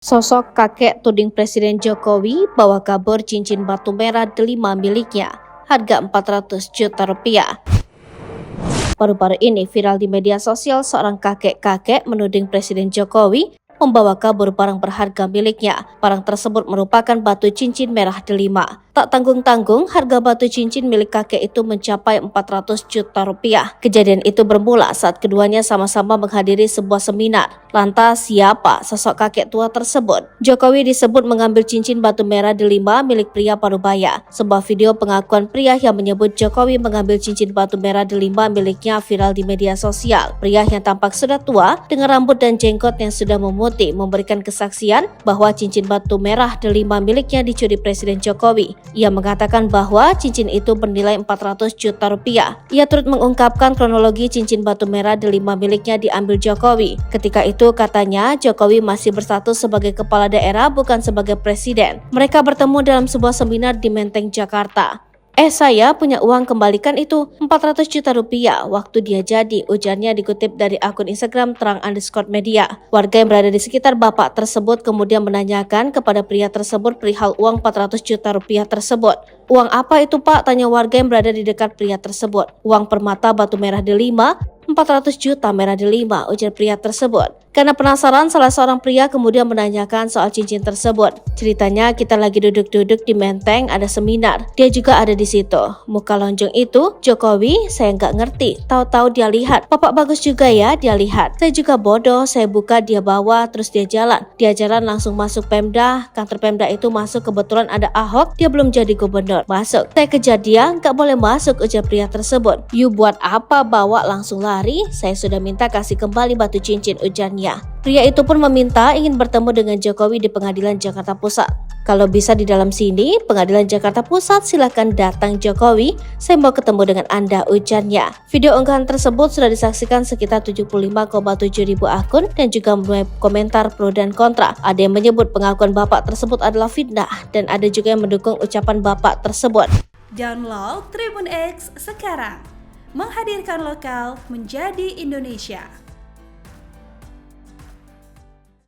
Sosok kakek tuding Presiden Jokowi bawa kabur cincin batu merah delima miliknya, harga 400 juta rupiah. Baru-baru ini viral di media sosial seorang kakek-kakek menuding Presiden Jokowi membawa kabur barang berharga miliknya. Barang tersebut merupakan batu cincin merah delima. Tak tanggung-tanggung, harga batu cincin milik kakek itu mencapai 400 juta rupiah. Kejadian itu bermula saat keduanya sama-sama menghadiri sebuah seminar. Lantas, siapa sosok kakek tua tersebut? Jokowi disebut mengambil cincin batu merah delima milik pria Parubaya. Sebuah video pengakuan pria yang menyebut Jokowi mengambil cincin batu merah delima miliknya viral di media sosial. Pria yang tampak sudah tua dengan rambut dan jenggot yang sudah memutih memberikan kesaksian bahwa cincin batu merah delima miliknya dicuri Presiden Jokowi. Ia mengatakan bahwa cincin itu bernilai 400 juta rupiah. Ia turut mengungkapkan kronologi cincin batu merah delima miliknya diambil Jokowi. Ketika itu katanya Jokowi masih berstatus sebagai kepala daerah bukan sebagai presiden. Mereka bertemu dalam sebuah seminar di Menteng, Jakarta. Saya punya uang, kembalikan itu 400 juta rupiah waktu dia jadi, ujarnya dikutip dari akun Instagram _media. Warga yang berada di sekitar bapak tersebut kemudian menanyakan kepada pria tersebut perihal uang 400 juta rupiah tersebut. Uang apa itu pak? Tanya warga yang berada di dekat pria tersebut. Uang permata batu merah delima, 400 juta merah delima, ujar pria tersebut. Karena penasaran, salah seorang pria kemudian menanyakan soal cincin tersebut. Ceritanya kita lagi duduk-duduk di Menteng, ada seminar. Dia juga ada di situ. Muka lonjong itu, Jokowi, saya nggak ngerti. Tahu-tahu dia lihat, bapak bagus juga ya, dia lihat. Saya juga bodoh, saya buka, dia bawa, terus dia jalan. Dia jalan langsung masuk Pemda. Kantor Pemda itu masuk, kebetulan ada Ahok, dia belum jadi gubernur. Masuk. Saya kejar dia, nggak boleh masuk, ujar pria tersebut. You buat apa bawa langsung lari? Saya sudah minta kasih kembali batu cincin, ujarnya. Pria itu pun meminta ingin bertemu dengan Jokowi di Pengadilan Jakarta Pusat. Kalau bisa di dalam sini, Pengadilan Jakarta Pusat, silakan datang Jokowi. Saya mau ketemu dengan Anda, ujarnya. Video unggahan tersebut sudah disaksikan sekitar 75,7 ribu akun dan juga menuai komentar pro dan kontra. Ada yang menyebut pengakuan bapak tersebut adalah fitnah dan ada juga yang mendukung ucapan bapak tersebut. Download Tribun X sekarang, menghadirkan lokal menjadi Indonesia.